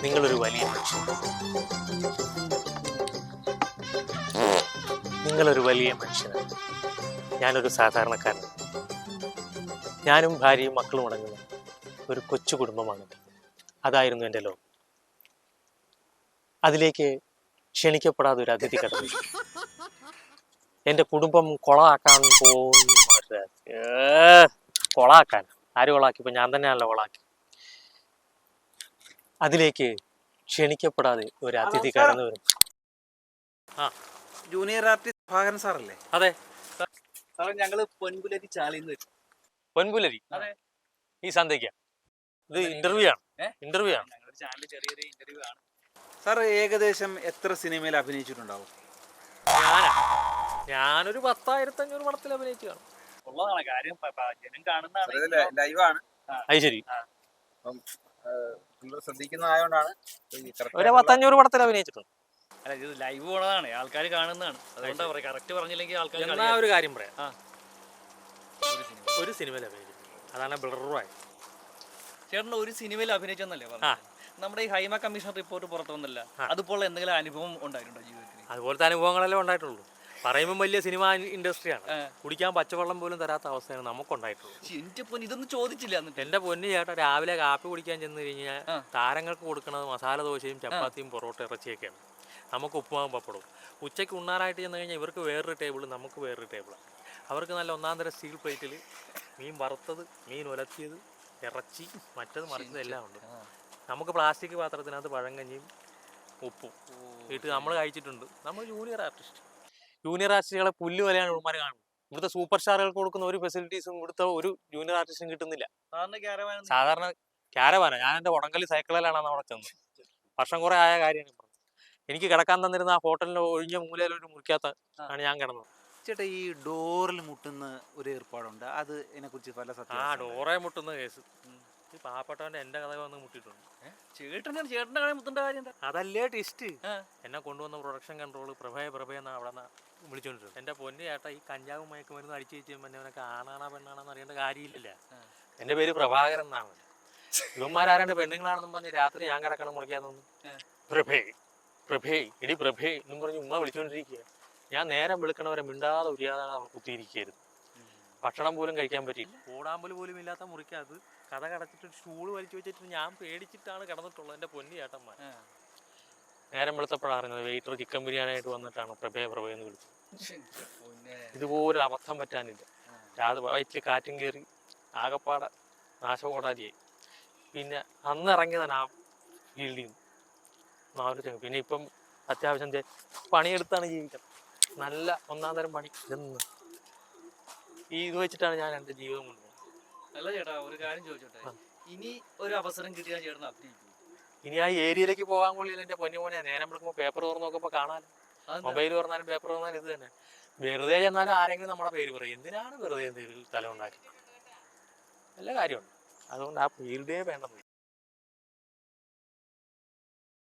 നിങ്ങളൊരു വലിയ മനുഷ്യൻ. നിങ്ങളൊരു വലിയ മനുഷ്യനാണ്. ഞാനൊരു സാധാരണക്കാരനാണ്. ഞാനും ഭാര്യയും മക്കളും അടങ്ങുന്ന ഒരു കൊച്ചു കുടുംബമാണ്. അതായിരുന്നു എൻ്റെ ലോകം. അതിലേക്ക് ക്ഷണിക്കപ്പെടാതെ ഒരു അതിഥി കടന്നു. എൻ്റെ കുടുംബം കൊളാക്കാൻ പോകുന്ന കൊളാക്കാൻ ആര് കൊളാക്കിയപ്പോൾ ഞാൻ തന്നെയാണല്ലോ കൊളാക്കി. അതിലേക്ക് ക്ഷണിക്കപ്പെടാതെ ഒരു അതിഥി കടന്നു വരും. ജൂനിയർ ആർട്ടിസ്റ്റ് ഭാഗൻ സാറല്ലേ? അതെ സാറേ, ഞങ്ങള് പൊൻപുലരി ചാലിന്ന് വരും. പൊൻപുലരി? അതെ. ഈ സന്ധ്യയ്ക്ക് ഇത് ഇന്റർവ്യൂ ആണ്. ഇന്റർവ്യൂ ആണ്. ഞങ്ങളുടെ ചാനലിൽ ചെറിയൊരു ഇന്റർവ്യൂ ആണ്. സാർ ഏകദേശം എത്ര സിനിമയിൽ അഭിനയിച്ചിട്ടുണ്ടാവും? ഞാനൊരു 10,500 പടത്തിൽ അഭിനയിച്ചു കാണും. ഉള്ളതാണ് കാര്യം, ജനം കാണുന്നതാണ്, ലൈവാണ്. അത് ശരി. ശ്രദ്ധിക്കുന്നതായോണ്ടാണ് ഒരു 10,500 പടത്തിൽ അഭിനയിച്ചിട്ടുണ്ട്. അല്ല, ഇത് ലൈവ് പോണതാണ്, ആൾക്കാർ കാണുന്നതാണ്. അതുകൊണ്ടാ പറയാം, കറക്റ്റ് പറഞ്ഞില്ലെങ്കിൽ ആൾക്കാർ. എന്നാ ഒരു കാര്യം പറയാം, ഒരു സിനിമയിൽ അഭിനയിച്ചിട്ടുണ്ട്. അതാണ് ബ്ലറായി. ചേട്ടൻ ഒരു സിനിമയിൽ അഭിനയിച്ചെന്നല്ലേ പറഞ്ഞത്? നമ്മുടെ ഈ ഹൈമ കമ്മീഷൻ റിപ്പോർട്ട് പുറത്തു വന്നല്ല, അതുപോലെ എന്തെങ്കിലും അനുഭവം ഉണ്ടായിട്ടുണ്ടോ ജീവിതത്തിൽ? അതുപോലത്തെ അനുഭവങ്ങളെല്ലാം ഉണ്ടായിട്ടുള്ളൂ. പറയുമ്പോൾ വലിയ സിനിമ ഇൻഡസ്ട്രിയാണ്. കുടിക്കാൻ പച്ചവെള്ളം പോലും തരാത്ത അവസ്ഥയാണ് നമുക്കുണ്ടായിട്ടുള്ളൂ. ഇതൊന്നും ചോദിച്ചില്ല. എന്റെ പൊന്നു ചേട്ടാ, രാവിലെ കാപ്പി കുടിക്കാൻ ചെന്ന് കഴിഞ്ഞാൽ താരങ്ങൾക്ക് കൊടുക്കുന്നത് മസാല ദോശയും ചപ്പാത്തിയും പൊറോട്ട ഇറച്ചിയൊക്കെയാണ്. നമുക്ക് ഉപ്പുമാവും പപ്പടവും. ഉച്ചയ്ക്ക് ഉണ്ണാനായിട്ട് ചെന്ന് കഴിഞ്ഞാൽ ഇവർക്ക് വേറൊരു ടേബിൾ, നമുക്ക് വേറൊരു ടേബിളാണ്. അവർക്ക് നല്ല ഒന്നാം തരം സ്റ്റീൽ പ്ലേറ്റിൽ മീൻ വറുത്തത്, മീൻ ഉലത്തിയത്, ഇറച്ചി, മറ്റത് മറിച്ചത് എല്ലാം ഉണ്ട്. നമുക്ക് പ്ലാസ്റ്റിക് പാത്രത്തിനകത്ത് പഴങ്കഞ്ഞിയും ഉപ്പും ഇട്ട് നമ്മൾ കഴിച്ചിട്ടുണ്ട്. നമ്മൾ ജൂനിയർ ആർട്ടിസ്റ്റുകളെ പുല്ല് വിലയാണ് ഉൾമാർ കാണുന്നത്. ഇവിടുത്തെ സൂപ്പർ സ്റ്റാറുകൾക്ക് കൊടുക്കുന്ന ഒരു ഫെസിലിറ്റീസും ഇവിടുത്തെ ഒരു ജൂനിയർ ആർട്ടിസ്റ്റും കിട്ടുന്നില്ല. സാധാരണ ക്യാരവാനാണ്. ഞാൻ എൻ്റെ ഉടങ്കലി സൈക്കിളിലാണ് അവിടെ ചെന്നത്. വർഷം കുറെ ആയ കാര്യമാണ് പറഞ്ഞത്. എനിക്ക് കിടക്കാൻ തന്നിരുന്ന ആ ഹോട്ടലിന്റെ ഒഴിഞ്ഞ മൂലയിലൊരു മുറിക്കാത്ത ആണ് ഞാൻ കിടന്നത്. ചേട്ടാ, ഈ ഡോറിൽ മുട്ടുന്ന ഒരു ഏർപ്പാടുണ്ട്, അത് ഇതിനെ കുറിച്ച് പല സത്യം. ഡോറെ മുട്ടുന്ന കേസ് ഈ പാവപ്പെട്ടവന്റെ എന്റെ കഥ വന്ന് മുട്ടിയിട്ടുണ്ട്. ചേട്ടന്റെ കഥ മുട്ടേണ്ട കാര്യം എന്താ? അതല്ലേ ടിസ്റ്റ്. എന്നെ കൊണ്ടുവന്ന പ്രൊഡക്ഷൻ കൺട്രോൾ പ്രഭയെന്ന് അവിടെ നിന്ന് വിളിച്ചോണ്ടിരുന്നത്. എന്റെ പൊന്നു ചേട്ടാ, ഈ കഞ്ചാവും മയക്കുമരുന്ന് അടിച്ചു വെച്ചുമ്പോൾ അവനൊക്കെ ആണാണോ പെണ്ണാണെന്ന് അറിയേണ്ട കാര്യമില്ല. എന്റെ പേര് പ്രഭാകരൻ എന്നാണ്. ഇവന്മാരാരാണ്ട് പെണ്ണുങ്ങളാണെന്നും പറഞ്ഞ് രാത്രി ഞാൻ കിടക്കണം മുറിക്കാൻ തോന്നുന്നു. പ്രഭേ ഇടി പ്രഭേ എന്നും പറഞ്ഞ് ഉമ്മ വിളിച്ചോണ്ടിരിക്കുക. ഞാൻ നേരം വിളിക്കണവരെ മിണ്ടാതെ ഉരിയാതെ കുത്തിയിരിക്കുകയായിരുന്നു. ഭക്ഷണം പോലും കഴിക്കാൻ പറ്റിയില്ല. ഓടാമ്പൽ പോലും ഇല്ലാത്ത മുറിക്കകത്ത് കഥ കടച്ചിട്ട് സ്റ്റൂള് വലിച്ചു വെച്ചിട്ട് ഞാൻ പേടിച്ചിട്ടാണ് കിടന്നിട്ടുള്ളത്. എൻ്റെ പൊന്നു ചേട്ടന്മാർ. നേരം വെളുത്തപ്പോഴാണ് അറിഞ്ഞത് വെയിറ്റർ ചിക്കൻ ബിരിയാണി ആയിട്ട് വന്നിട്ടാണ് പ്രഭയെന്ന് വിളിച്ചത്. ഇതുപോലെ അബദ്ധം പറ്റാനില്ല. വയറ്റിൽ കാറ്റും കയറി ആകപ്പാടെ നാശകോടാലിയായി. പിന്നെ അന്ന് ഇറങ്ങിയതാണ് ആ ഫീൽഡിൽ നിന്ന്. പിന്നെ ഇപ്പം അത്യാവശ്യം പണിയെടുത്താണ് ജീവിക്കുന്നത്. നല്ല ഒന്നാം തരം പണി. ഇത് വെച്ചിട്ടാണ് ഞാൻ എൻ്റെ ജീവിതം കൊണ്ടുപോകുന്നത്. അല്ല ചേട്ടാ, ഒരു കാര്യം ചോദിച്ചോട്ടെ, ഇനി ഒരു അവസരം കിട്ടിയാൽ ചേട്ടൻ അഭിനയിക്കും? ഇനി ആ ഏരിയയിലേക്ക് പോകാൻ കൊള്ളില്ല എൻ്റെ പൊന്നു മോനെ. നേരം വിളിക്കുമ്പോൾ പേപ്പർ തുറന്ന് നോക്കുമ്പോൾ കാണാനും, മൊബൈൽ തുറന്നാലും പേപ്പർ തുറന്നാലും ഇത് തന്നെ. വെറുതെ ചെന്നാലും ആരെങ്കിലും നമ്മുടെ പേര് പറയും. എന്തിനാണ് വെറുതെ എന്തെങ്കിലും സ്ഥലം ഉണ്ടാക്കി? നല്ല കാര്യമുണ്ട്. അതുകൊണ്ട് ആ ഫീൽഡേ വേണ്ടെന്ന്.